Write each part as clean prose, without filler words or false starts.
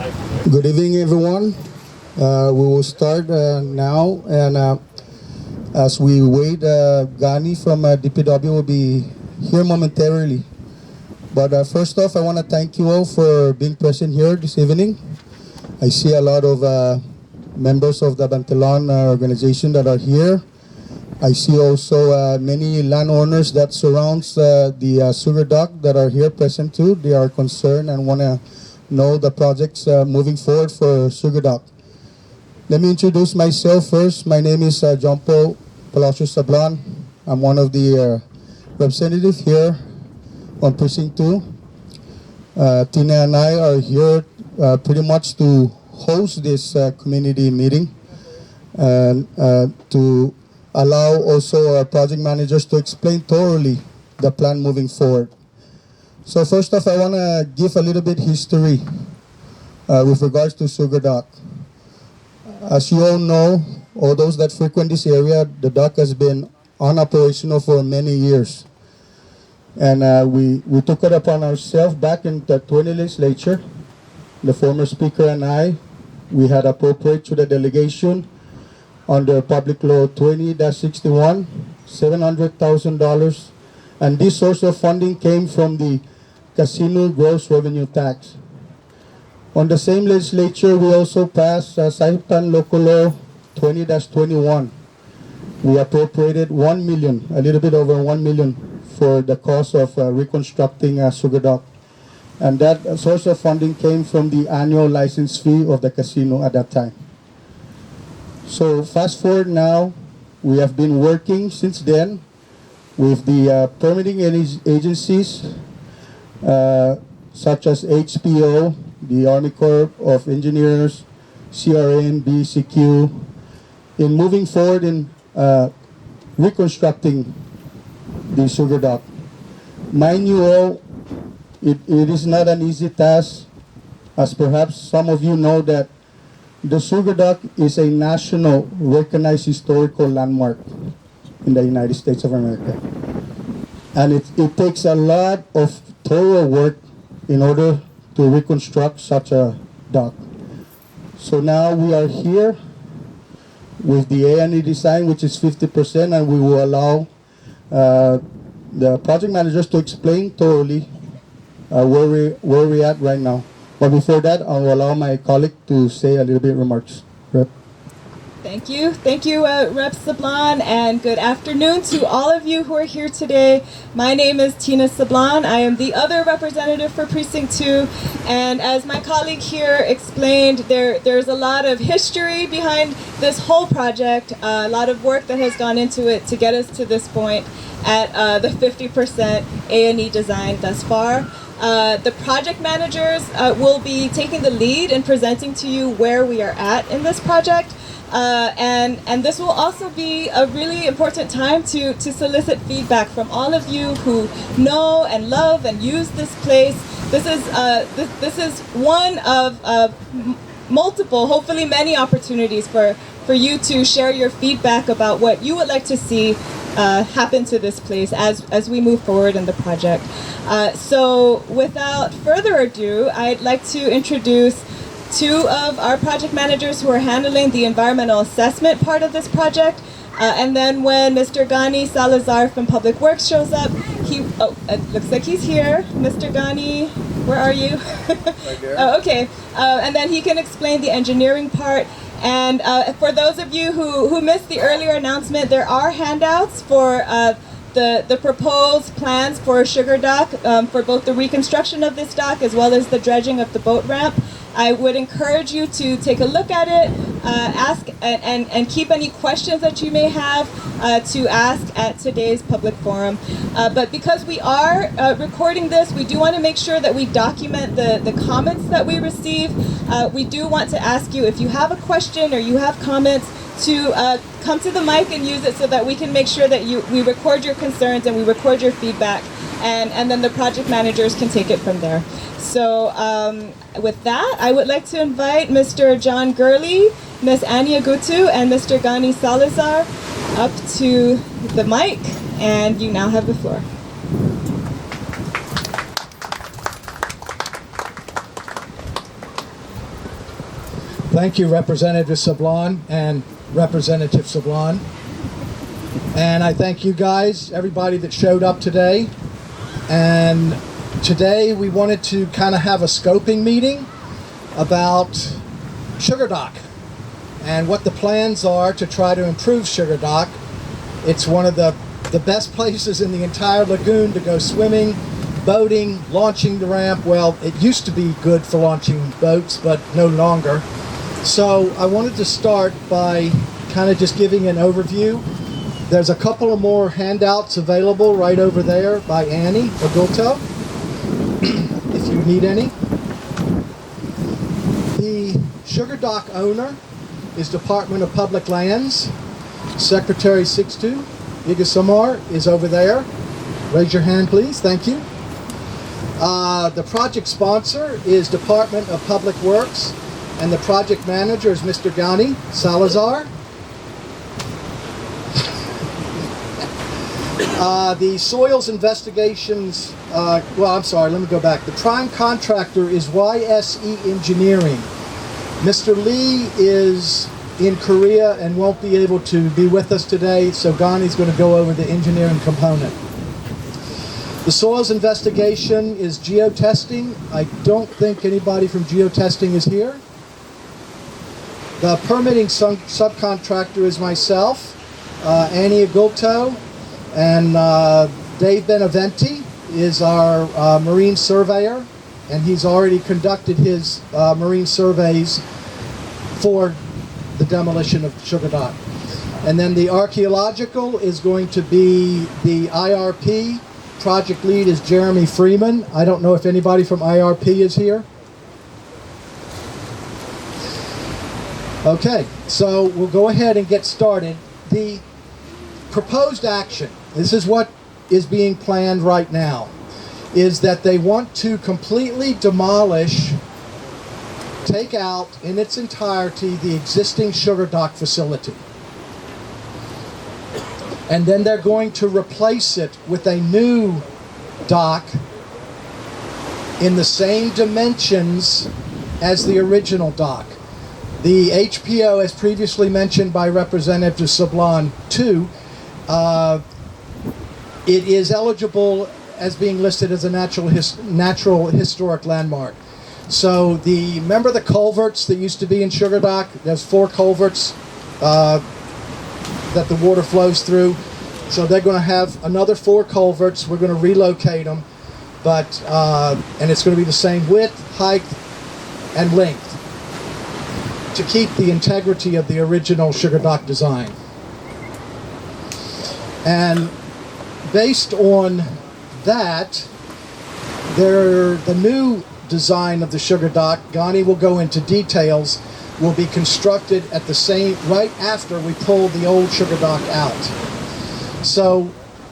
Good evening, everyone. We will start now, and as we wait, Gani from DPW will be here momentarily. But first off, I want to thank you all for being present here this evening. I see a lot of members of the Bantelon organization that are here. I see also many landowners that surrounds the sugar dock that are here present too. They are concerned and want to know the projects moving forward for sugar dock. Let me introduce myself first. My name is John Paul Palacios Sablan. I'm one of the representatives here on Precinct 2. Tina and I are here pretty much to host this community meeting and to allow also our project managers to explain thoroughly the plan moving forward. So first off, I want to give a little bit history with regards to sugar dock. As you all know, all those that frequent this area, the dock has been unoperational for many years. And we took it upon ourselves back in the 20 legislature. The former speaker and I, we had appropriate to the delegation under Public Law 20-61, $700,000. And this source of funding came from the casino gross revenue tax. On the same legislature, we also passed Saipan Local Law 20-21. We appropriated 1 million, a little bit over 1 million for the cost of reconstructing sugar dock. And that source of funding came from the annual license fee of the casino at that time. So fast forward now, we have been working since then with the permitting agencies such as HPO, the Army Corps of Engineers, CRN, BCQ, in moving forward in reconstructing the sugar dock. Mind you all, it is not an easy task, as perhaps some of you know that the sugar dock is a national recognized historical landmark in the United States of America. And it takes a lot of thorough work in order to reconstruct such a dock. So now we are here with the A&E design, which is 50%, and we will allow the project managers to explain thoroughly where we're at right now. But before that, I'll allow my colleague to say a little bit remarks. Rep. Thank you, Rep. Sablan, and good afternoon to all of you who are here today. My name is Tina Sablan. I am the other representative for Precinct 2, and as my colleague here explained, there's a lot of history behind this whole project, a lot of work that has gone into it to get us to this point at the 50% A&E design thus far. The project managers will be taking the lead in presenting to you where we are at in this project. And this will also be a really important time to solicit feedback from all of you who know and love and use this place. This is one of multiple, hopefully many opportunities for you to share your feedback about what you would like to see happen to this place as we move forward in the project. So without further ado, I'd like to introduce two of our project managers who are handling the environmental assessment part of this project. And then when Mr. Gani Salazar from Public Works shows up, it looks like he's here. Mr. Gani, where are you? Right there. Oh, okay. And then he can explain the engineering part. And for those of you who missed the earlier announcement, there are handouts for the proposed plans for Sugar Dock for both the reconstruction of this dock as well as the dredging of the boat ramp. I would encourage you to take a look at it, ask and keep any questions that you may have to ask at today's public forum. But because we are recording this, we do want to make sure that we document the comments that we receive. We do want to ask you, if you have a question or you have comments, to come to the mic and use it so that we can make sure that we record your concerns and we record your feedback, and then the project managers can take it from there. So with that, I would like to invite Mr. John Gurley, Ms. Anya Gutu, and Mr. Gani Salazar up to the mic, and you now have the floor. Thank you, Representative Sablon and Representative Sablon. And I thank you guys, everybody that showed up today. And today we wanted to kind of have a scoping meeting about Sugar Dock and what the plans are to try to improve Sugar Dock. It's one of the best places in the entire lagoon to go swimming, boating, launching the ramp. Well, it used to be good for launching boats, but no longer. So I wanted to start by kind of just giving an overview. There's a couple of more handouts available right over there by Annie Agulto, if you need any. The Sugar Dock owner is Department of Public Lands. Secretary Sixtu Igasamar is over there. Raise your hand, please. Thank you. The project sponsor is Department of Public Works, and the project manager is Mr. Gani Salazar. The soils investigations, let me go back. The prime contractor is YSE Engineering. Mr. Lee is in Korea and won't be able to be with us today, so Gani's going to go over the engineering component. The soils investigation is geotesting. I don't think anybody from geotesting is here. The permitting subcontractor is myself, Annie Agulto, and Dave Benaventi is our marine surveyor, and he's already conducted his marine surveys for the demolition of Sugar Dock. And then the archaeological is going to be the IRP. Project lead is Jeremy Freeman. I don't know if anybody from IRP is here. Okay, so we'll go ahead and get started. The proposed action, this is what is being planned right now, is that they want to completely demolish, take out in its entirety the existing Sugar Dock facility. And then they're going to replace it with a new dock in the same dimensions as the original dock. The HPO, as previously mentioned by Representative Sablon, too, it is eligible as being listed as a natural historic landmark. So remember the culverts that used to be in Sugar Dock? There's 4 culverts that the water flows through. So they're going to have another 4 culverts. We're going to relocate them, but and it's going to be the same width, height, and length to keep the integrity of the original Sugar Dock design. And based on that, the new design of the Sugar Dock, Ghani will go into details, will be constructed at the same, right after we pull the old Sugar Dock out. So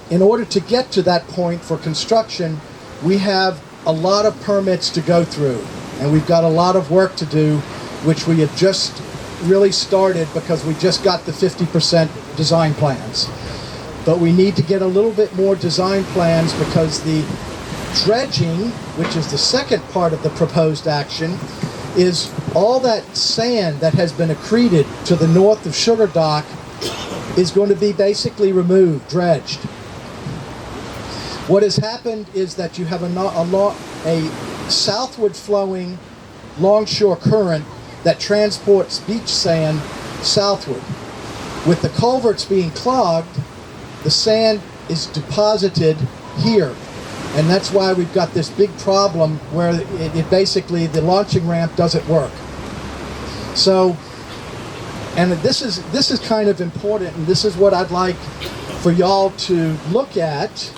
in order to get to that point for construction, we have a lot of permits to go through, and we've got a lot of work to do, which we have just really started because we just got the 50% design plans. But we need to get a little bit more design plans because the dredging, which is the second part of the proposed action, is all that sand that has been accreted to the north of Sugar Dock is going to be basically removed, dredged. What has happened is that you have a southward flowing longshore current that transports beach sand southward. With the culverts being clogged, the sand is deposited here. And that's why we've got this big problem where it basically, the launching ramp doesn't work. So, and this is kind of important, and this is what I'd like for y'all to look at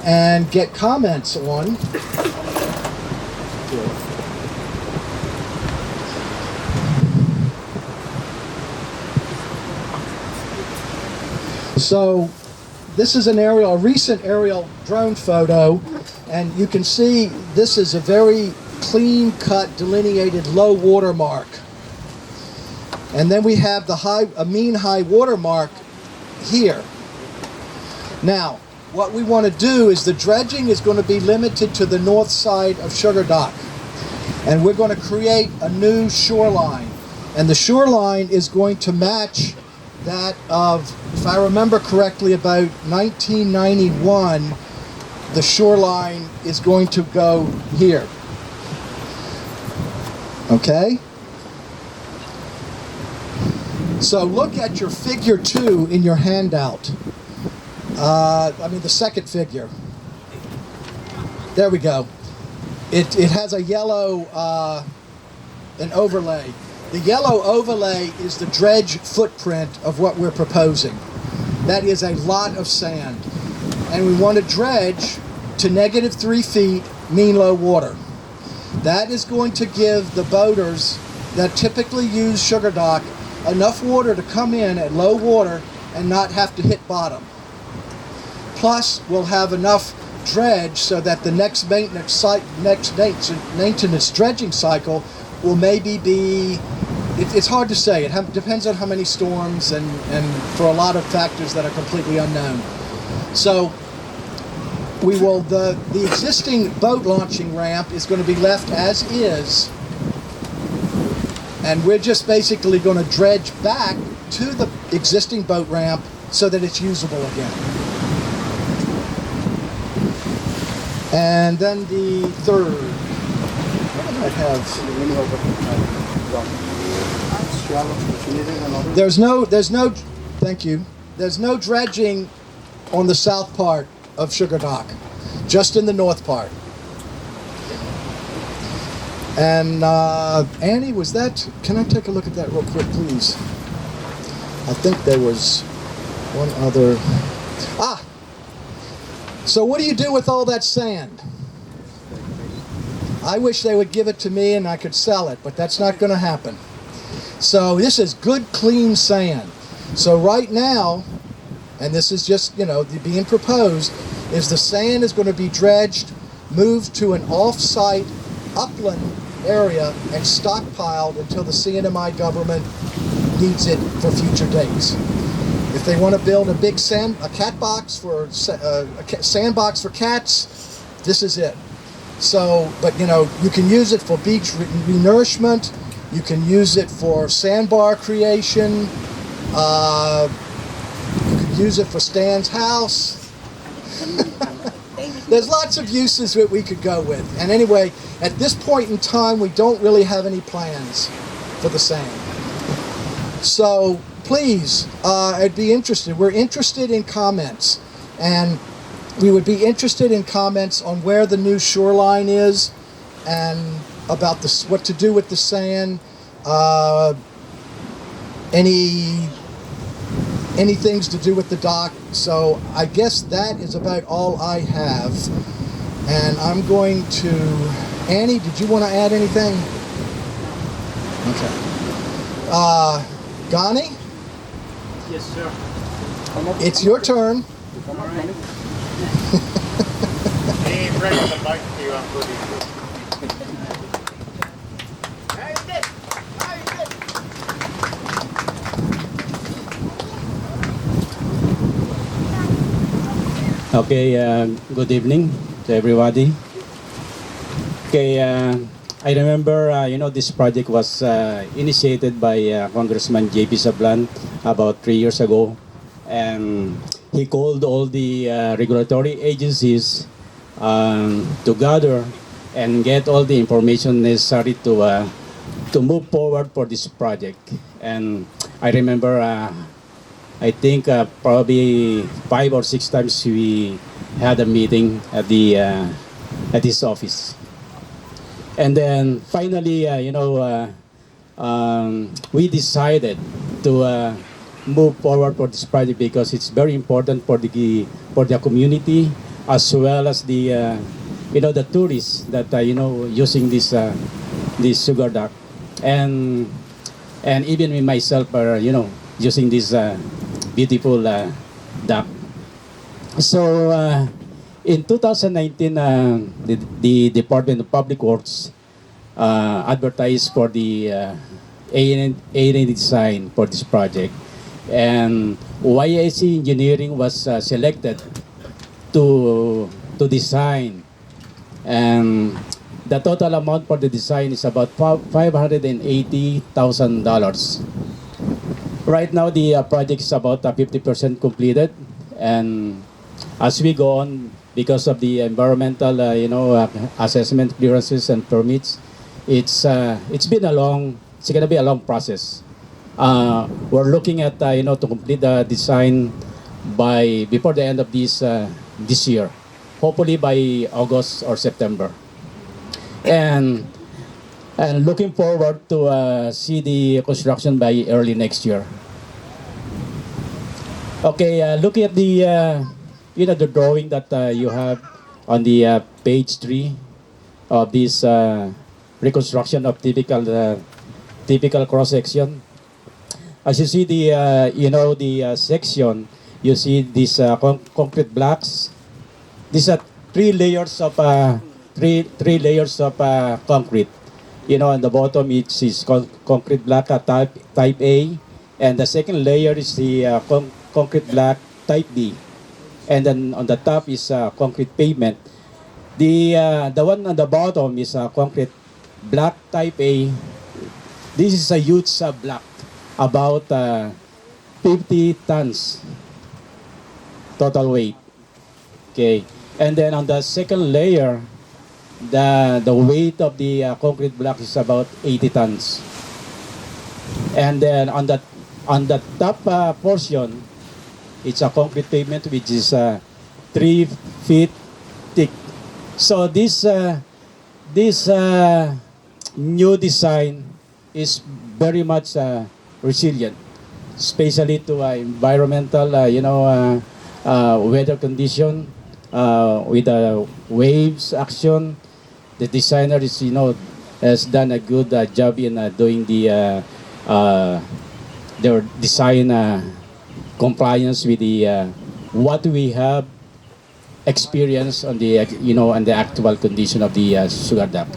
and get comments on. So this is a recent aerial drone photo, and you can see this is a very clean-cut, delineated low water mark. And then we have a mean high water mark here. Now, what we want to do is the dredging is going to be limited to the north side of Sugar Dock. And we're going to create a new shoreline. And the shoreline is going to match that of, if I remember correctly, about 1991, the shoreline is going to go here. Okay? So look at your figure 2 in your handout. The second figure. There we go. It has a yellow, an overlay. The yellow overlay is the dredge footprint of what we're proposing. That is a lot of sand. And we want to dredge to -3 feet mean low water. That is going to give the boaters that typically use Sugar Dock enough water to come in at low water and not have to hit bottom. Plus, we'll have enough dredge so that the next maintenance dredging cycle will maybe be, it's hard to say. It depends on how many storms and for a lot of factors that are completely unknown. So we will, the existing boat launching ramp is going to be left as is, and we're just basically going to dredge back to the existing boat ramp so that it's usable again. And then the third, what did I have? Thank you. There's no dredging on the south part of Sugar Dock, just in the north part. And Annie, was that, can I take a look at that real quick, please? I think there was one other, so what do you do with all that sand? I wish they would give it to me and I could sell it, but that's not going to happen. So this is good, clean sand. So right now, and this is just, being proposed, is the sand is going to be dredged, moved to an off-site upland area and stockpiled until the CNMI government needs it for future dates. If they want to build a big sandbox for cats, this is it. So, but you can use it for beach renourishment. You can use it for sandbar creation. You can use it for Stan's house. There's lots of uses that we could go with. And anyway, at this point in time, we don't really have any plans for the sand. So please, I'd be interested. We're interested in comments. And we would be interested in comments on where the new shoreline is and about what to do with the sand. Any things to do with the dock. So I guess that is about all I have. And I'm going to, Annie, did you want to add anything? Okay. Ghani? Yes, sir. It's your turn. Hey, bring the mic to you. I'm good. Okay, good evening to everybody. Okay, I remember, this project was initiated by Congressman J.P. Sablan about 3 years ago. And he called all the regulatory agencies to gather and get all the information necessary to move forward for this project. And I remember I think probably 5 or 6 times we had a meeting at his office, and then finally, we decided to move forward for this project because it's very important for the community as well as the tourists that using this sugar dock, and even me myself are using this beautiful dock. So in 2019, the Department of Public Works advertised for the A&E design for this project, and YIC Engineering was selected to design, and The total amount for the design is about $580,000. Right now, the project is about 50% completed, and as we go on, because of the environmental, assessment clearances and permits, it's gonna be a long process. We're looking at to complete the design before the end of this year, hopefully by August or September, and looking forward to see the construction by early next year. Okay, looking at the the drawing that you have on the page 3 of this reconstruction of typical cross section. As you see the section, you see these concrete blocks. These are three layers of concrete. On the bottom it is concrete block type A, and the second layer is the concrete block type B, and then on the top is concrete pavement. The one on the bottom is concrete block type A. This is a huge block, about 50 tons total weight. Okay, and then on the second layer, the weight of the concrete block is about 80 tons. And then on the top portion, it's a concrete pavement which is 3 feet thick. So this new design is very much resilient, especially to environmental, weather condition, with waves action. The designer has done a good job in doing their design compliance with the what we have experienced on the on the actual condition of the sugar duct.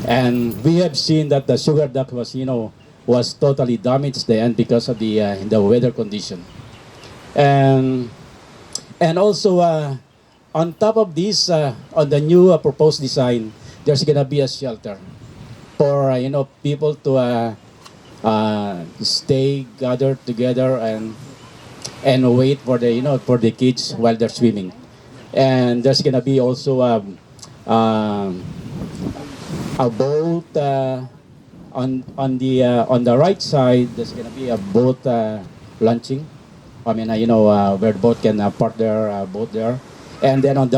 And we have seen that the sugar duct was totally damaged then because of the weather condition. And also on top of this, on the new proposed design, there's gonna be a shelter for people to stay gathered together and wait for the kids while they're swimming. And there's gonna be also a boat on the right side. There's gonna be a boat launching. Where the boat can park their boat there. And then on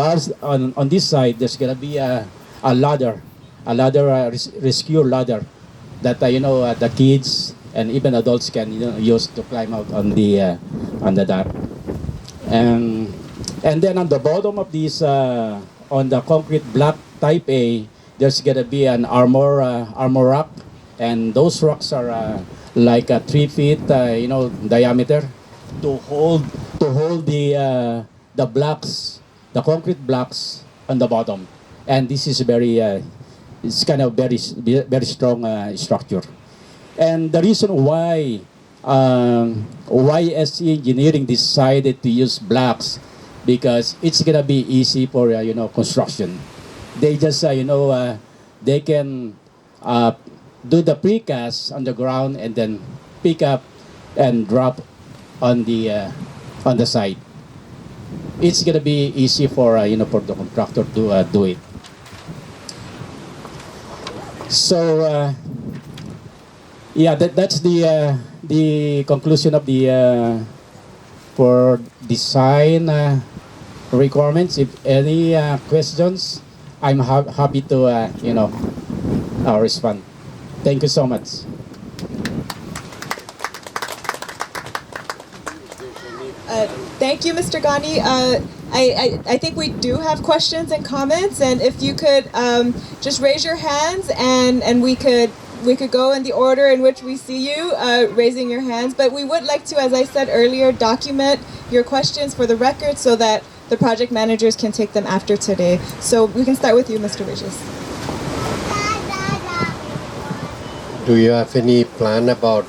this side, there's gonna be a ladder, rescue ladder that the kids and even adults can use to climb out on the dock. And then on the bottom of this, on the concrete block type A, there's gonna be an armor rock, and those rocks are like 3 feet, diameter, to hold the blocks, the concrete blocks on the bottom. And this is it's kind of very strong structure. And the reason why SE Engineering decided to use blocks, because it's gonna be easy for construction. They just they can do the precast on the ground and then pick up and drop on the side. It's gonna be easy for for the contractor to do it. So that's the conclusion of the for design requirements. If any questions, I'm happy to respond. Thank you so much. Thank you, Mr. Ghani. I think we do have questions and comments, and if you could just raise your hands, and we could go in the order in which we see you raising your hands. But we would like to, as I said earlier, document your questions for the record so that the project managers can take them after today. So we can start with you, Mr. Regis. Do you have any plan about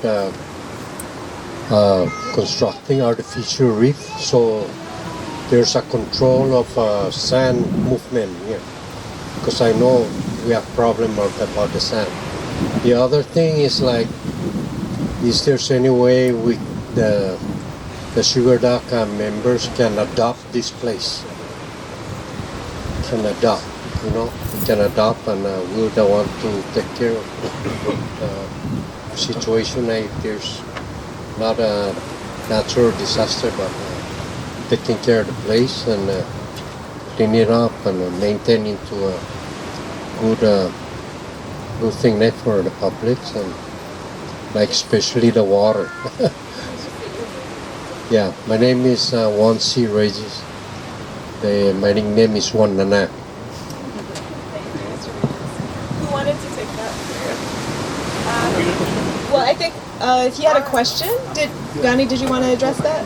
constructing artificial reef so there's a control of sand movement here? Because I know we have problem about the sand. The other thing is like, is there's any way the Sugar Dock members can adopt this place? Can adopt, you know, we can adopt, and we're the one to take care of the situation if there's not a natural disaster, but taking care of the place and clean it up and maintaining to a good thing there for the public, and like especially the water. Yeah, my name is Juan C. Regis. My nickname is Juan Nana. Who wanted to take that? Well, I think he had a question. Gani, did you want to address that?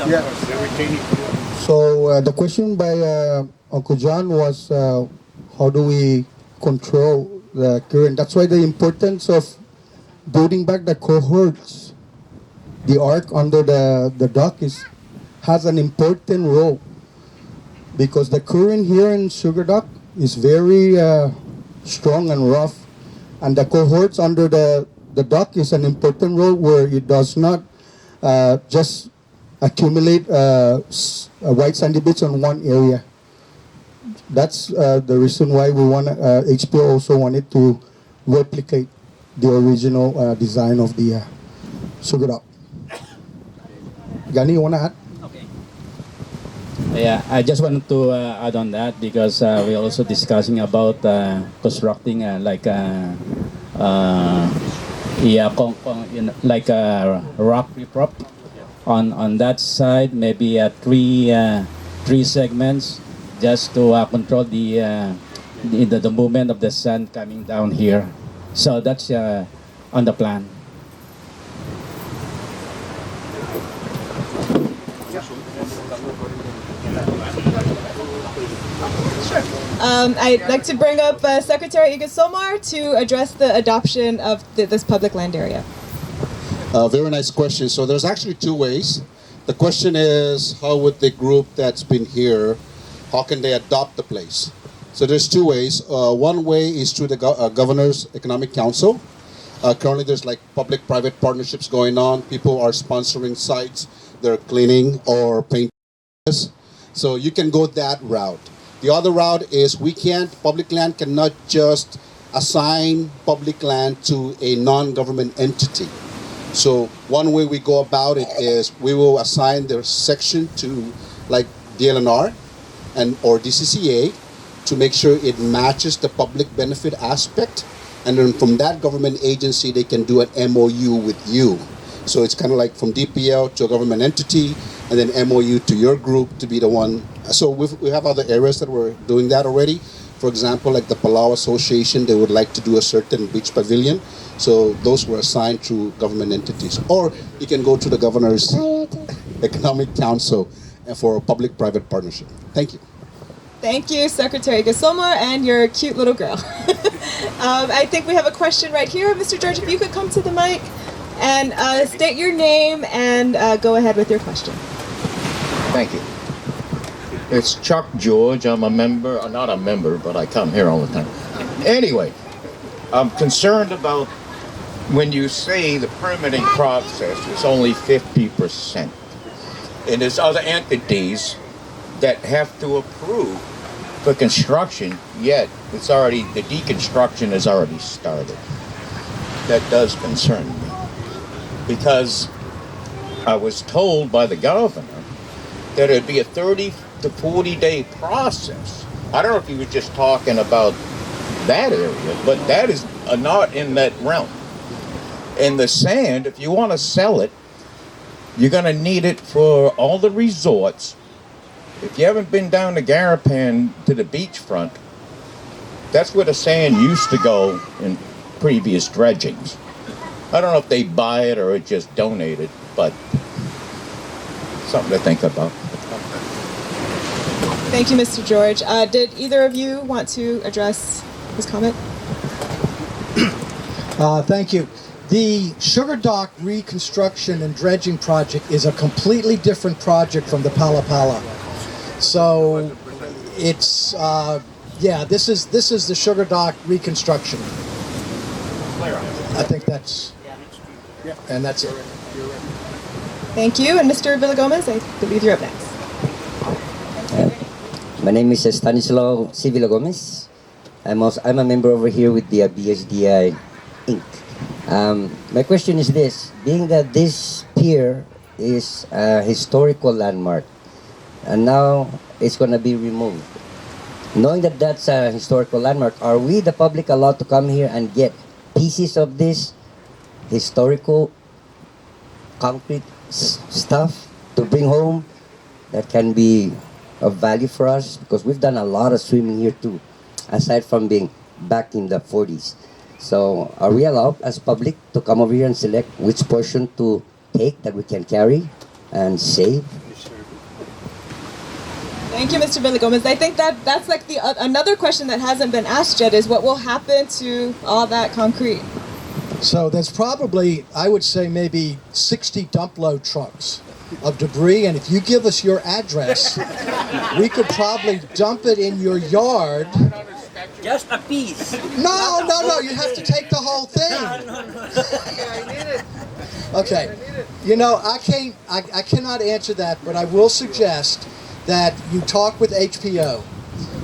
Yeah. So the question by Uncle John was, how do we control the current? That's why the importance of building back the cohorts. The arc under the dock has an important role, because the current here in Sugar Dock is very strong and rough, and the cohorts under the dock is an important role where it does not just accumulate white sandy bits on one area. That's the reason why we want HPO also wanted to replicate the original design of the Sugar Dock. Gani, you want to add? Okay. Yeah, I just wanted to add on that, because we're also discussing about constructing like a rock riprap on that side, maybe three segments, just to control the movement of the sand coming down here. So that's on the plan. I'd like to bring up Secretary Igasomar to address the adoption of this public land area. Very nice question. So there's actually two ways. The question is, how would the group that's been here, how can they adopt the place? So there's two ways. One way is through the Governor's Economic Council. Currently there's like public-private partnerships going on. People are sponsoring sites. They're cleaning or painting. So you can go that route. The other route is public land cannot just assign public land to a non-government entity. So one way we go about it is we will assign their section to like DLNR or DCCA to make sure it matches the public benefit aspect. And then from that government agency, they can do an MOU with you. So it's kind of like from DPL to a government entity, and then MOU to your group to be the one. So we have other areas that we're doing that already. For example, like the Palau Association, they would like to do a certain beach pavilion. So those were assigned through government entities. Or you can go to the Governor's Economic Council for a public-private partnership. Thank you. Thank you, Secretary Igasomar, and your cute little girl. I think we have a question right here. Mr. George, if you could come to the mic and state your name and go ahead with your question. Thank you. It's Chuck George. I'm a member, not a member, but I come here all the time. Anyway, I'm concerned about when you say the permitting process is only 50%. And there's other entities that have to approve for construction, yet the deconstruction has already started. That does concern me, because I was told by the governor that it'd be a 30 to 40-day process. I don't know if he was just talking about that area, but that is not in that realm. And the sand, if you want to sell it, you're going to need it for all the resorts. If you haven't been down to Garapan to the beachfront, that's where the sand used to go in previous dredgings. I don't know if they buy it or it just donated, but something to think about. Thank you, Mr. George. Did either of you want to address his comment? Thank you. The Sugar Dock Reconstruction and Dredging project is a completely different project from the Pala Pala. So it's Yeah, this is the Sugar Dock reconstruction. I think that's, and that's it. Thank you. And Mr. Villagomez, I believe you're up next. My name is Stanislaw C. Villagomez. I'm a member over here with the BSDI Inc. My question is this: being that this pier is a historical landmark, and now it's going to be removed, knowing that that's a historical landmark, are we, the public, allowed to come here and get pieces of this historical concrete stuff to bring home that can be of value for us? Because we've done a lot of swimming here too, aside from being back in the 40s. So are we allowed as public to come over here and select which portion to take that we can carry and save? Thank you, Mr. Villagomez. I think that's like the another question that hasn't been asked yet is what will happen to all that concrete? So there's probably, I would say, maybe 60 dump load trucks of debris, and if you give us your address, we could probably dump it in your yard. Just a piece. No, you have to take the whole thing. Okay, you know, I cannot answer that, but I will suggest that you talk with HPO,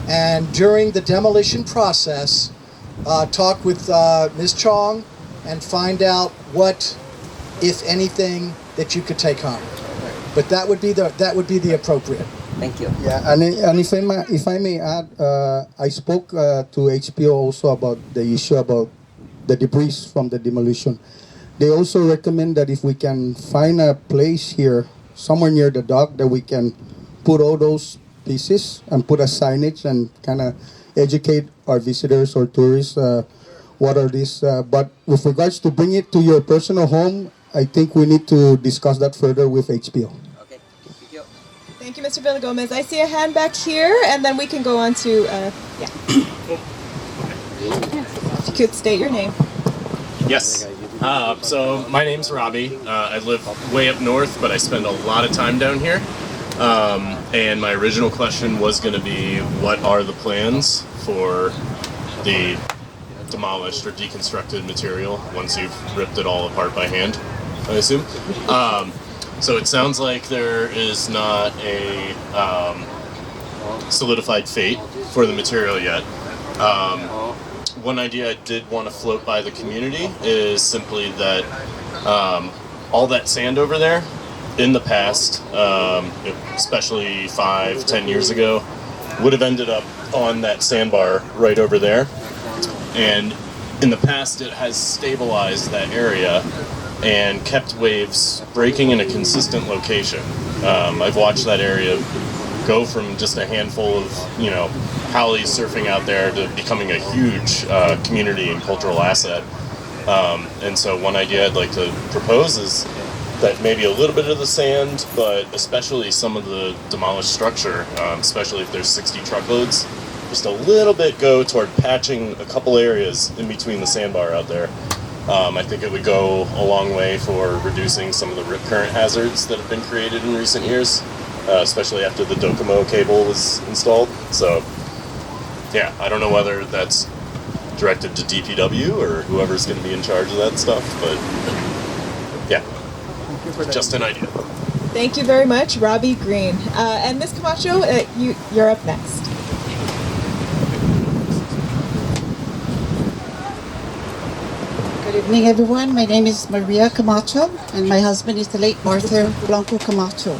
and during the demolition process, talk with Ms. Chong and find out what, if anything, that you could take home. But that would be the appropriate. Thank you. Yeah, and if I may add, I spoke to HPO also about the issue about the debris from the demolition. They also recommend that if we can find a place here, somewhere near the dock, that we can put all those pieces and put a signage and kind of educate our visitors or tourists what are these. But with regards to bring it to your personal home, I think we need to discuss that further with HPO. Okay. Thank you. Thank you, Mr. Villagomez. I see a hand back here, and then we can go on to, yeah. If you could state your name. Yes. So my name's Robbie. I live way up north, but I spend a lot of time down here. And my original question was going to be, what are the plans for the demolished or deconstructed material once you've ripped it all apart by hand, I assume? So it sounds like there is not a solidified fate for the material yet. One idea I did want to float by the community is simply that all that sand over there, in the past, especially 5-10 years ago, would have ended up on that sandbar right over there. And in the past, it has stabilized that area and kept waves breaking in a consistent location. I've watched that area go from just a handful of, haoles surfing out there to becoming a huge community and cultural asset. And so one idea I'd like to propose is that maybe a little bit of the sand, but especially some of the demolished structure, especially if there's 60 truckloads, just a little bit go toward patching a couple areas in between the sandbar out there. I think it would go a long way for reducing some of the rip current hazards that have been created in recent years, especially after the Docomo cable was installed. So, yeah, I don't know whether that's directed to DPW or whoever's going to be in charge of that stuff, but yeah, just an idea. Thank you very much, Robbie Green. And Ms. Camacho, you're up next. Good evening, everyone. My name is Maria Camacho, and my husband is the late Arthur Blanco Camacho.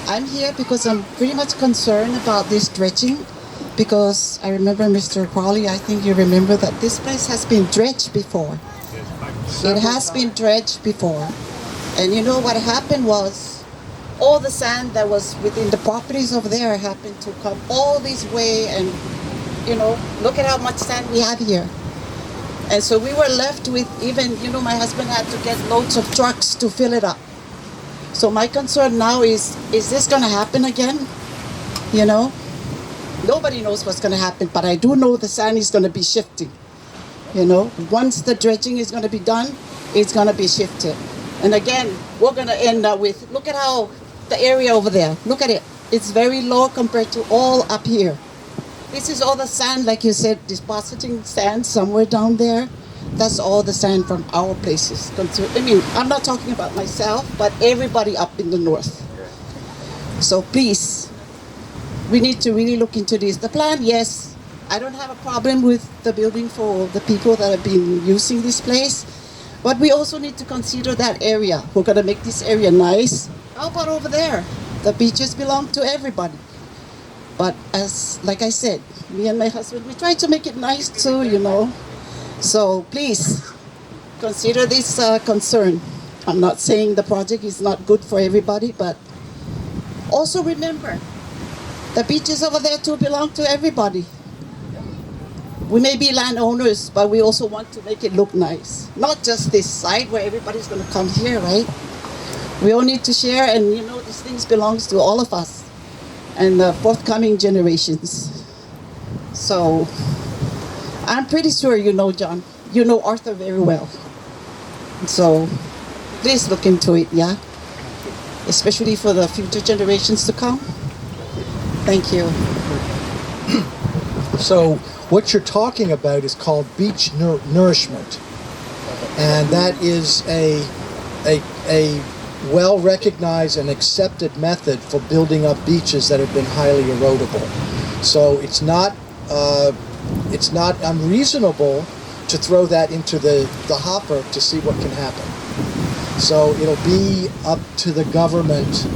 I'm here because I'm pretty much concerned about this dredging, because I remember, Mr. Crowley, I think you remember that this place has been dredged before. It has been dredged before. And you know what happened was, all the sand that was within the properties over there happened to come all this way, and look at how much sand we have here. And so we were left with even, my husband had to get loads of trucks to fill it up. So my concern now is this going to happen again? Nobody knows what's going to happen, but I do know the sand is going to be shifting. Once the dredging is going to be done, it's going to be shifted. And again, we're going to end up with, look at how the area over there, look at it. It's very low compared to all up here. This is all the sand, like you said, depositing sand somewhere down there. That's all the sand from our places. I mean, I'm not talking about myself, but everybody up in the north. So please, we need to really look into this. The plan, yes, I don't have a problem with the building for the people that have been using this place, but we also need to consider that area. We're gonna make this area nice. How about over there? The beaches belong to everybody. But like I said, me and my husband, we try to make it nice too, you know. So please, consider this concern. I'm not saying the project is not good for everybody, but also remember, the beaches over there too belong to everybody. We may be landowners, but we also want to make it look nice. Not just this side where everybody's gonna come here, right? We all need to share, and you know, these things belongs to all of us and the forthcoming generations. So I'm pretty sure you know John. You know Arthur very well. So please look into it, yeah? Especially for the future generations to come. Thank you. So what you're talking about is called beach nourishment. And that is a well-recognized and accepted method for building up beaches that have been highly erodable. So it's not unreasonable to throw that into the hopper to see what can happen. So it'll be up to the government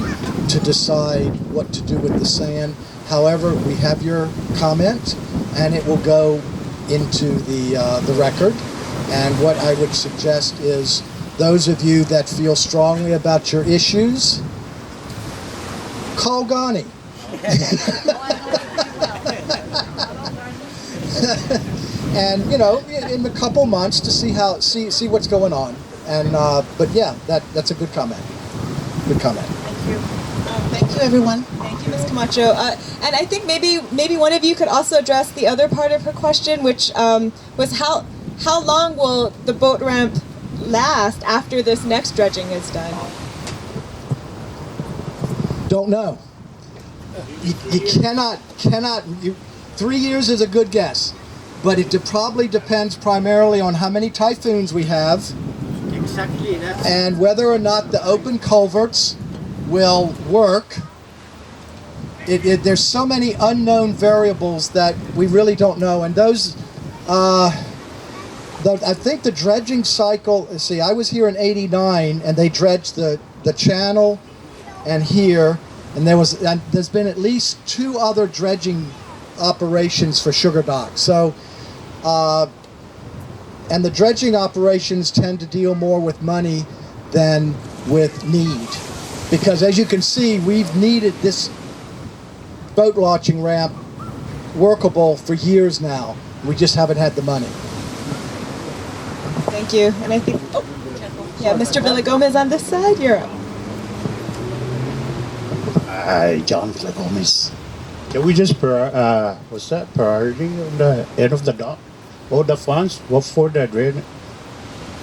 to decide what to do with the sand. However, we have your comment, and it will go into the record. And what I would suggest is those of you that feel strongly about your issues, call Ghani. And you know, in a couple months to see what's going on. And but yeah, that's a good comment. Good comment. Thank you. Thank you, everyone. Thank you, Ms. Camacho. And I think maybe one of you could also address the other part of her question, which was how long will the boat ramp last after this next dredging is done? Don't know. You cannot. 3 years is a good guess, but it probably depends primarily on how many typhoons we have, Exactly. That's and whether or not the open culverts will work. There's so many unknown variables that we really don't know, and those. I think the dredging cycle. See, I was here in '89, and they dredged the channel, and here, and there's been at least 2 other dredging operations for sugar docks. So, and the dredging operations tend to deal more with money than with need, because as you can see, we've needed this boat launching ramp workable for years now. We just haven't had the money. Thank you. And I think, Mr. Villagomez on this side, you're up. Hi, John Villagomez. Can we just what's that priority on the end of the dock? All the funds, what for the drain,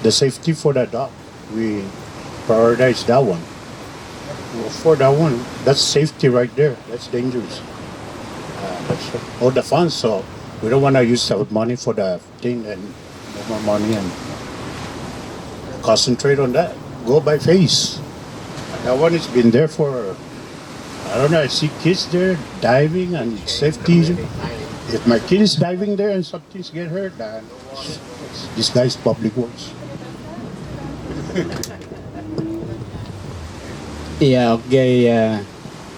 the safety for the dock? We prioritize that one. Well, for that one, that's safety right there. That's dangerous. That's all the funds, so we don't want to use the money for the thing and no more money and concentrate on that. Go by phase. That one has been there for, I don't know, I see kids there diving and safety. If my kid is diving there and something's get hurt, this guy's public works. Yeah, okay.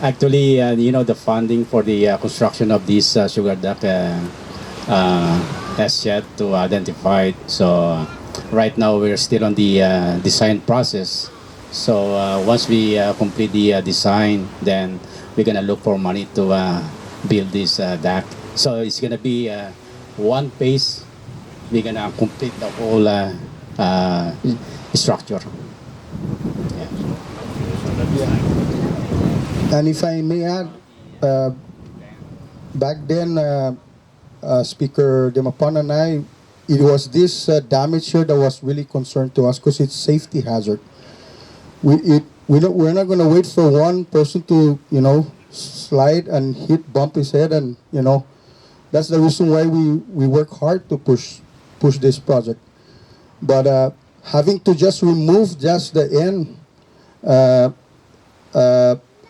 Actually, the funding for the construction of this sugar duct has yet to identify it. So right now we're still on the design process. So once we complete the design, then we're gonna look for money to build this duct. So it's gonna be one phase. We're gonna complete the whole structure. And if I may add, back then, Speaker Demapan and I, it was this damage here that was really concerned to us because it's safety hazard. We're not going to wait for one person to slide and bump his head and that's the reason why we work hard to push this project. But having to just remove just the end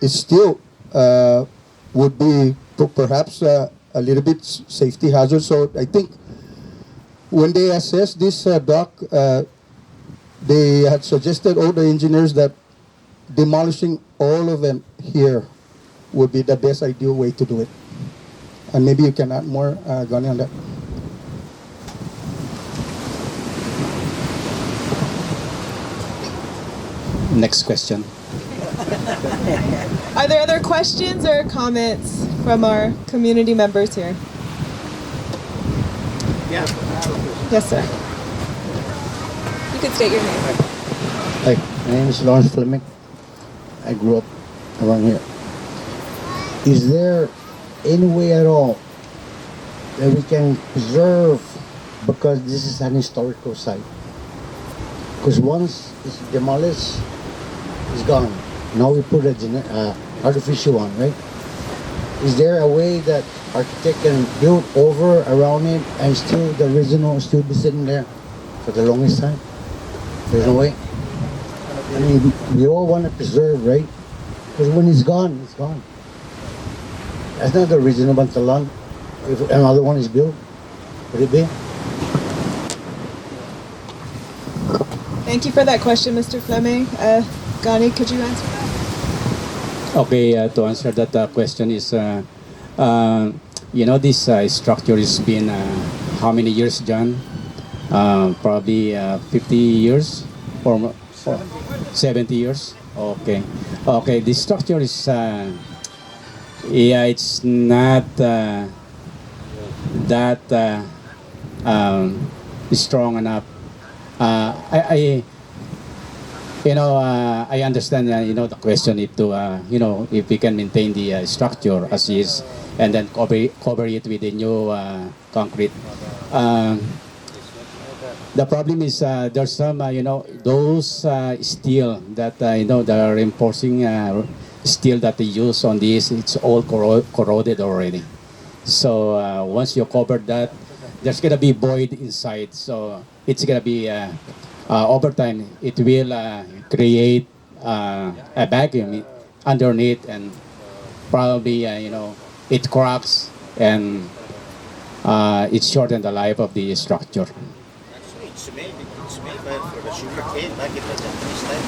is still would be perhaps a little bit safety hazard. So I think when they assessed this dock, they had suggested, all the engineers, that demolishing all of them here would be the best ideal way to do it. And maybe you can add more, Gani, on that. Next question. Are there other questions or comments from our community members here? Yeah. Yes, sir. You can state your name. Hi, my name is Lawrence Fleming. I grew up around here. Is there any way at all that we can preserve, because this is an historical site? Because once it's demolished, it's gone. Now we put a artificial one, right? Is there a way that architect can build over around it and still the original still be sitting there for the longest time? There's no way. I mean, we all want to preserve, right? Because when it's gone, it's gone. That's not the original Bantalan. If another one is built, would it be? Thank you for that question, Mr. Fleming. Gani, could you answer that? Okay, to answer that question is, this structure has been how many years, John? Probably 50 years or more, 70 years. Okay, okay. This structure is, it's not that strong enough. I understand, the question if if we can maintain the structure as is and then cover it with the new concrete. The problem is there's some, those steel that, that are reinforcing steel that they use on this, it's all corroded already. So once you cover that, there's gonna be void inside. So it's gonna be over time, it will create a vacuum underneath, and probably it cracks and it shortens the life of the structure. It's made for the sugar cane back in the Japanese time.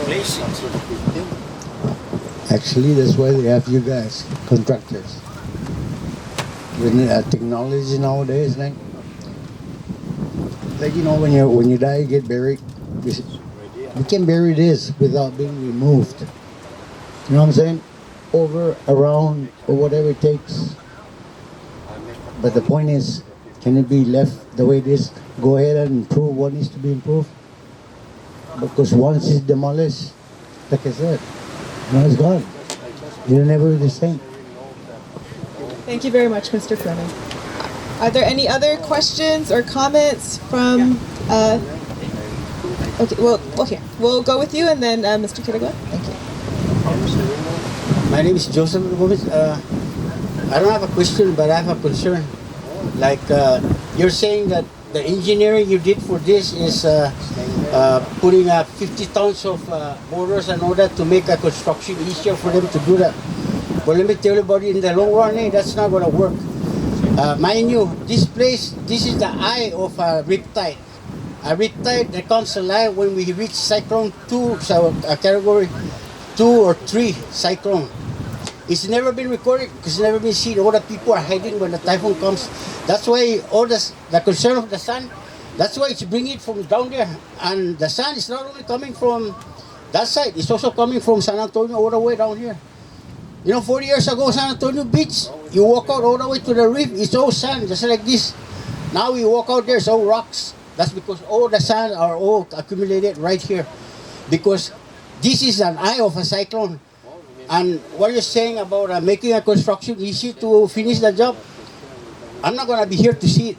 Replace it. Actually, that's why they have you guys, contractors. With technology nowadays, like when you die, you get buried. We can bury this without being removed. You know what I'm saying? Over, around, or whatever it takes. But the point is, can it be left the way it is? Go ahead and improve what needs to be improved. Because once it's demolished, like I said, it's gone. You're never the same. Thank you very much, Mr. Fleming. Are there any other questions or comments from? Okay, well, here we'll go with you, and then Mr. Kirigua. Thank you. My name is Joseph Gomez. I don't have a question, but I have a concern. Like you're saying that the engineering you did for this is putting 50 tons of borders and all that to make a construction easier for them to do that. But let me tell you about it, in the long run, that's not going to work. Mind you, this place, this is the eye of a riptide. A riptide that comes alive when we reach cyclone 2, so category 2 or 3 cyclone. It's never been recorded because it's never been seen. All the people are hiding when the typhoon comes. That's why all the concern of the sun, that's why it's bringing it from down there. And the sun is not only coming from that side, it's also coming from San Antonio all the way down here. 40 years ago, San Antonio Beach, you walk out all the way to the reef, it's all sand, just like this. Now you walk out there, it's all rocks. That's because all the sand are all accumulated right here. Because this is an eye of a cyclone. And what you're saying about making a construction easy to finish the job, I'm not going to be here to see it.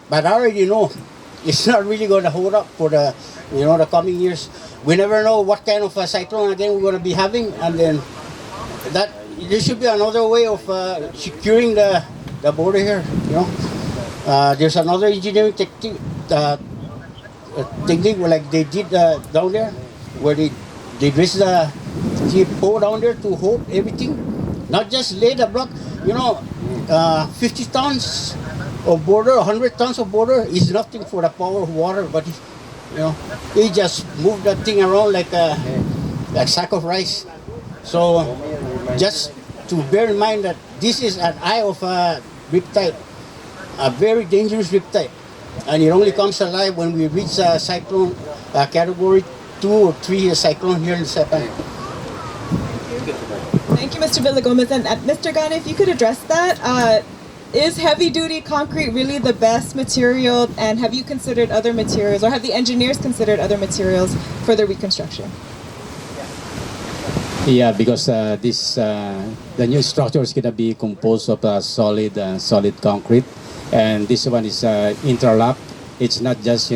But I already know it's not really going to hold up for the, the coming years. We never know what kind of a cyclone again we're going to be having. And then there should be another way of securing the the border here. You know, there's another engineering technique like they did down there, where they raise the pole down there to hold everything, not just lay the block. You know, 50 tons of border, 100 tons of border is nothing for the power of water, but you know, they just move that thing around like a sack of rice. So just to bear in mind that this is an eye of a riptide, a very dangerous riptide, and it only comes alive when we reach a cyclone category 2 or 3 cyclone here in Japan. Thank you, Mr. Villagomez. And Mr. Gane, if you could address that, is heavy-duty concrete really the best material? And have you considered other materials, or have the engineers considered other materials for the reconstruction? Yeah, because the new structure is gonna be composed of solid concrete, and this one is interlock. It's not just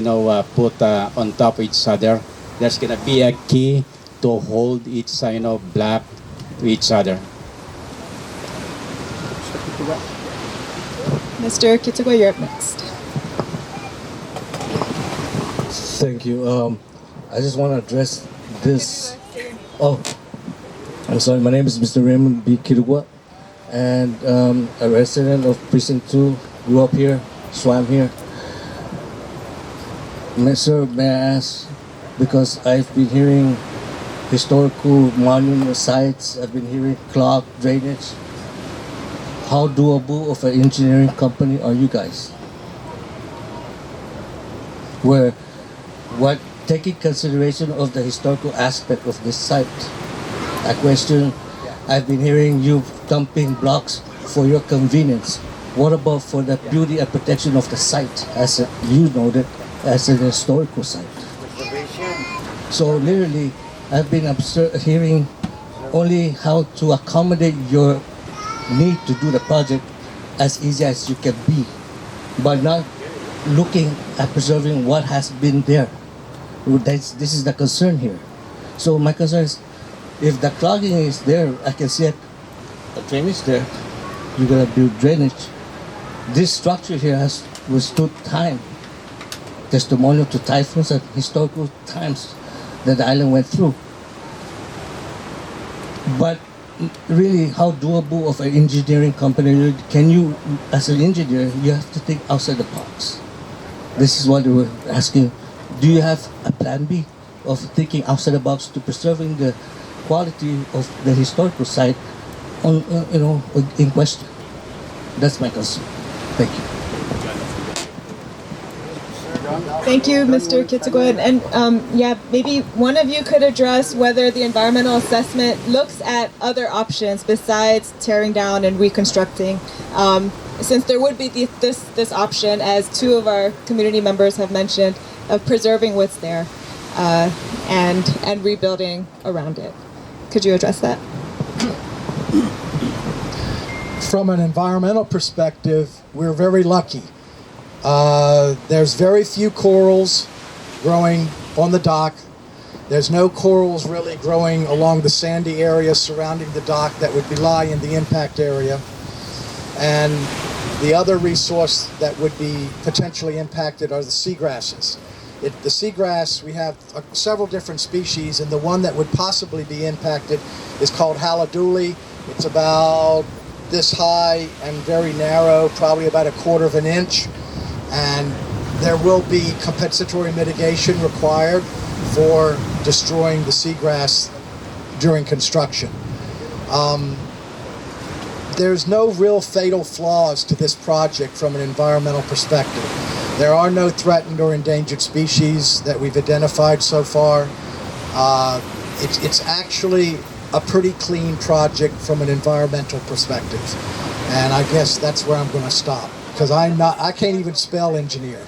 put on top of each other. There's gonna be a key to hold each block to each other. Mr. Kitagwa, you're up next. Thank you. I just want to address this. Oh, I'm sorry. My name is Mr. Raymond B. Kitagwa, and a resident of Precinct 2. Grew up here, swam here. Sir, may I ask, because I've been hearing historical monument sites, I've been hearing clogged drainage. How doable of an engineering company are you guys? Taking consideration of the historical aspect of this site, I question, I've been hearing you dumping blocks for your convenience. What about for the beauty and protection of the site, as you noted, as an historical site? So literally, I've been hearing only how to accommodate your need to do the project as easy as you can be, but not looking at preserving what has been there. This is the concern here. So my concern is, if the clogging is there, I can see a drainage there. You're gonna build drainage. This structure here has withstood time, testimonial to typhoons and historical times that the island went through. But really, how doable of an engineering company can you, as an engineer, you have to think outside the box. This is what we were asking. Do you have a plan B of thinking outside the box to preserving the quality of the historical site in question? That's my concern. Thank you. Thank you, Mr. Kitagwa. And maybe one of you could address whether the environmental assessment looks at other options besides tearing down and reconstructing. Since there would be this option, as 2 of our community members have mentioned, of preserving what's there and rebuilding around it. Could you address that? From an environmental perspective, we're very lucky. There's very few corals growing on the dock. There's no corals really growing along the sandy area surrounding the dock that would lie in the impact area. And the other resource that would be potentially impacted are the seagrasses. The seagrass, we have several different species, and the one that would possibly be impacted is called haliduli. It's about this high and very narrow, probably about 1/4 of an inch. And there will be compensatory mitigation required for destroying the seagrass during construction. There's no real fatal flaws to this project from an environmental perspective. There are no threatened or endangered species that we've identified so far. It's actually a pretty clean project from an environmental perspective. And I guess that's where I'm going to stop, because I can't even spell engineer.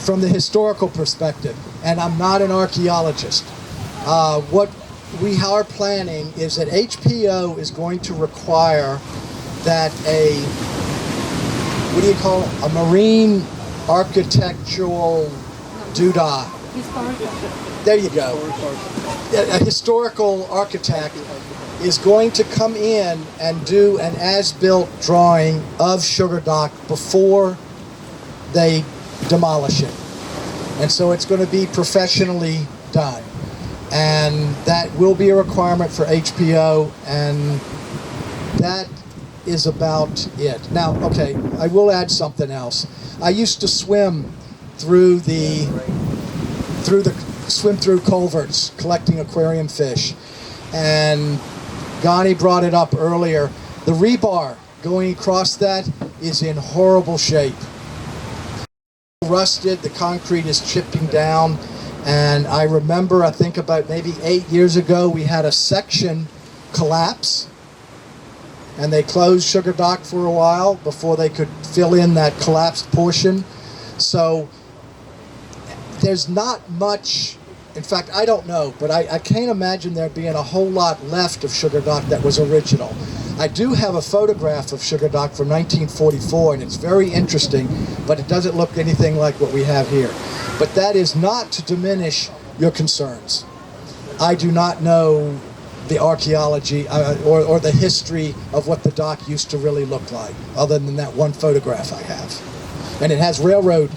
From the historical perspective, and I'm not an archaeologist. What we are planning is that HPO is going to require that what do you call it? A marine architectural doodah. There you go. A historical architect is going to come in and do an as-built drawing of Sugar Dock before they demolish it. And so it's going to be professionally done. And that will be a requirement for HPO, and that is about it. Now, okay, I will add something else. I used to swim through culverts collecting aquarium fish, and Ghani brought it up earlier. The rebar going across that is in horrible shape. Rusted, the concrete is chipping down, and I remember, I think about maybe 8 years ago, we had a section collapse, and they closed Sugar Dock for a while before they could fill in that collapsed portion. So there's not much, in fact, I don't know, but I can't imagine there being a whole lot left of Sugar Dock that was original. I do have a photograph of Sugar Dock from 1944, and it's very interesting, but it doesn't look anything like what we have here. But that is not to diminish your concerns. I do not know the archaeology or the history of what the dock used to really look like, other than that one photograph I have. And it has railroad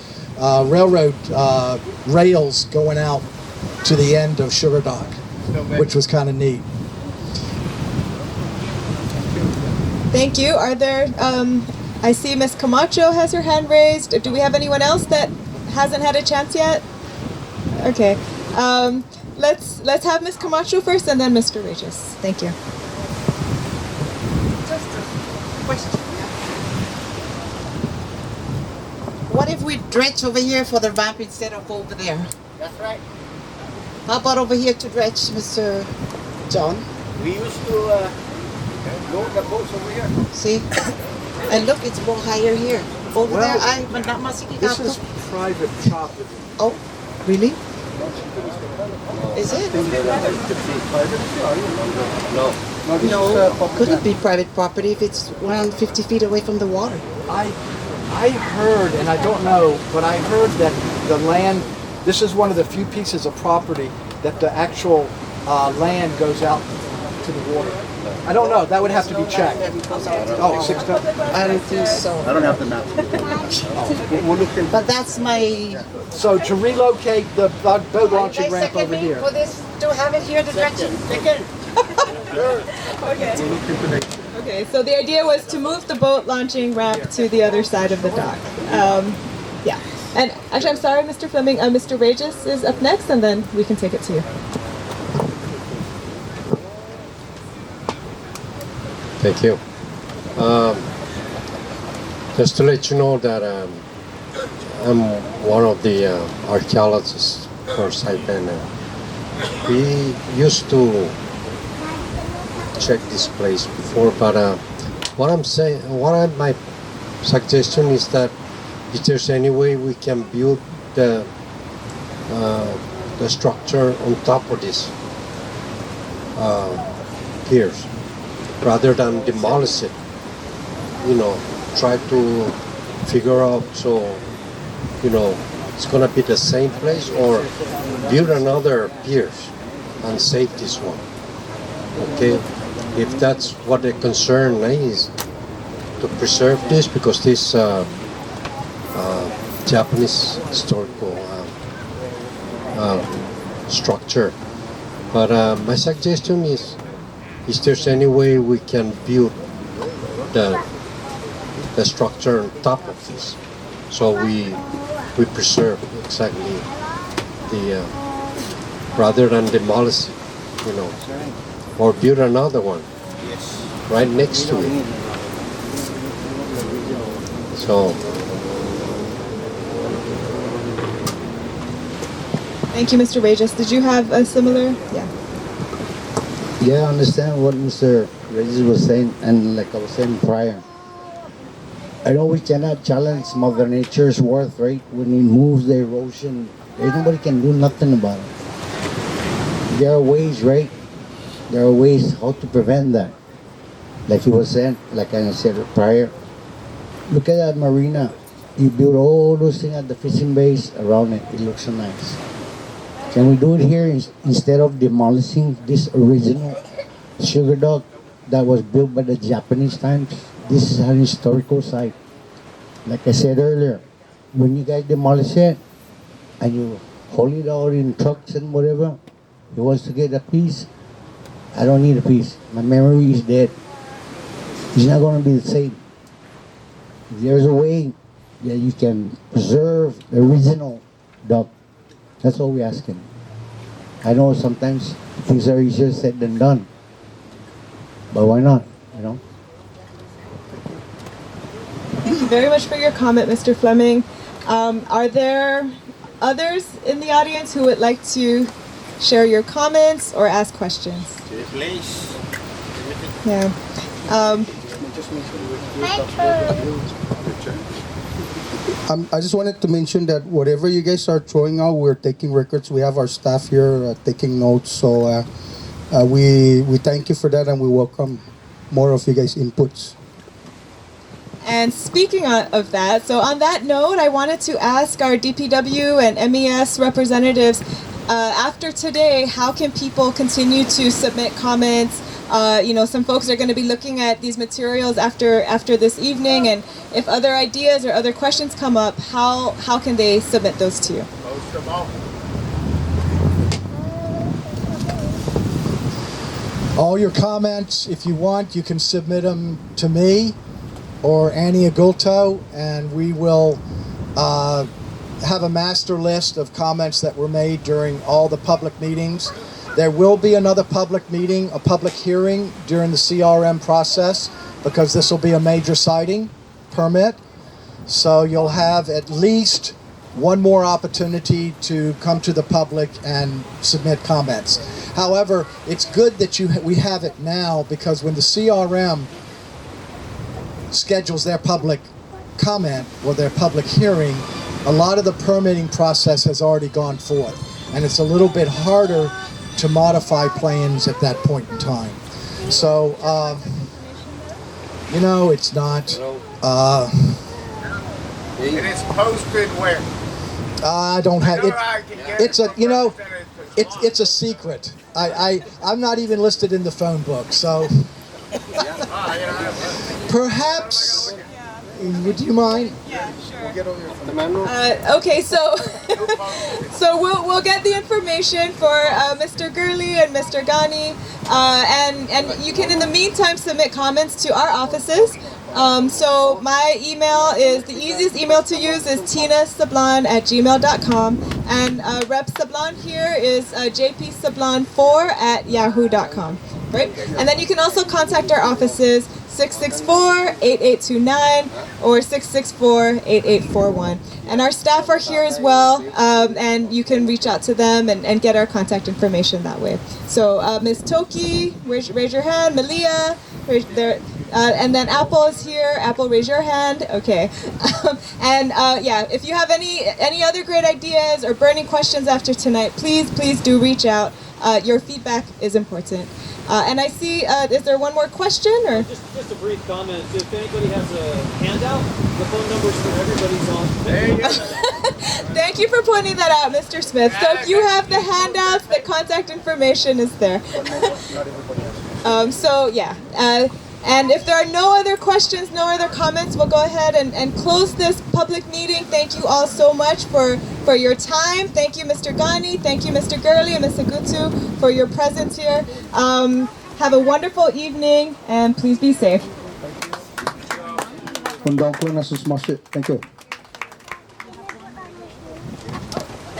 rails going out to the end of Sugar Dock, which was kind of neat. Thank you. Are there, I see Ms. Camacho has her hand raised. Do we have anyone else that hasn't had a chance yet? Okay. Let's have Ms. Camacho first, and then Mr. Regis. Thank you. Just a question. What if we dredge over here for the ramp instead of over there? That's right. How about over here to dredge, Mr. John? We used to load the boats over here. See? And look, it's more higher here. Over there, This is private property. Oh, really? Is it? No. Could it be private property if it's around 50 feet away from the water? I heard, and I don't know, but I heard that the land, this is one of the few pieces of property that the actual land goes out to the water. I don't know, that would have to be checked. Oh, 6 tons? I don't think so. I don't have the map. We'll look in. But that's my... So to relocate the boat launching ramp over here. For this, to have it here, the dredging. Okay. Okay, so the idea was to move the boat launching ramp to the other side of the dock. Yeah. And actually, I'm sorry, Mr. Fleming, Mr. Regis is up next, and then we can take it to you. Thank you. Just to let you know that I'm one of the archaeologists for Saipan. We used to check this place before, but my suggestion is that if there's any way we can build the structure on top of this piers, rather than demolish it, try to figure out it's gonna be the same place, or build another piers and save this one. Okay, if that's what the concern is, to preserve this, because this Japanese historical structure. But my suggestion is there's any way we can build the structure on top of this, so we preserve exactly the rather than demolish it, or build another one right next to it. So Thank you, Mr. Regis. Did you have a similar? Yeah. Yeah, I understand what Mr. Regis was saying, and like I was saying prior, I know we cannot challenge Mother Nature's worth, right? When it moves the erosion, nobody can do nothing about it. There are ways, right? There are ways how to prevent that. Like he was saying, like I said prior, look at that marina. You build all those things at the fishing bays around it. It looks so nice. Can we do it here instead of demolishing this original sugar dock that was built by the Japanese times. This is an historical site. Like I said earlier, when you guys demolish it and you haul it out in trucks and whatever, he wants to get a piece. I don't need a piece. My memory is dead. It's not going to be the same. There's a way that you can preserve the original dock. That's all we're asking. I know sometimes things are easier said than done, but why not, you know? Thank you very much for your comment, Mr. Fleming. Are there others in the audience who would like to share your comments or ask questions? Please. Yeah. I just wanted to mention that whatever you guys are throwing out, we're taking records. We have our staff here taking notes. So we thank you for that, and we welcome more of you guys' inputs. And speaking of that, so on that note, I wanted to ask our DPW and MES representatives, after today, how can people continue to submit comments? Some folks are going to be looking at these materials after this evening, and if other ideas or other questions come up, how can they submit those to you? Post them all. All your comments, if you want, you can submit them to me or Annie Agulto, and we will have a master list of comments that were made during all the public meetings. There will be another public meeting, a public hearing during the CRM process, because this will be a major siting permit. So you'll have at least one more opportunity to come to the public and submit comments. However, it's good that we have it now, because when the CRM schedules their public comment or their public hearing, a lot of the permitting process has already gone forth, and it's a little bit harder to modify plans at that point in time. So, it's not. And it's posted where? I don't have it. It's a, it's a secret. I'm not even listed in the phone book, so perhaps. Would you mind? Yeah, sure. We'll get over your Okay, so we'll get the information for Mr. Gurley and Mr. Ghani, and you can in the meantime submit comments to our offices. So my email is, the easiest email to use is tinasablan@gmail.com, and Rep Sablan here is jpsablan4@yahoo.com, right? And then you can also contact our offices 664-8829 or 664-8841. And our staff are here as well, and you can reach out to them and get our contact information that way. So Ms. Toki, raise your hand. Malia, and then Apple is here. Apple, raise your hand. Okay. If you have any other great ideas or burning questions after tonight, please do reach out. Your feedback is important. And I see, is there one more question? Or just a brief comment. If anybody has a handout, the phone numbers for everybody's on. There you go. Thank you for pointing that out, Mr. Smith. So if you have the handouts, the contact information is there. And if there are no other questions, no other comments, we'll go ahead and close this public meeting. Thank you all so much for your time. Thank you, Mr. Ghani. Thank you, Mr. Gurley and Ms. Agutu, for your presence here. Have a wonderful evening, and please be safe. Thank you.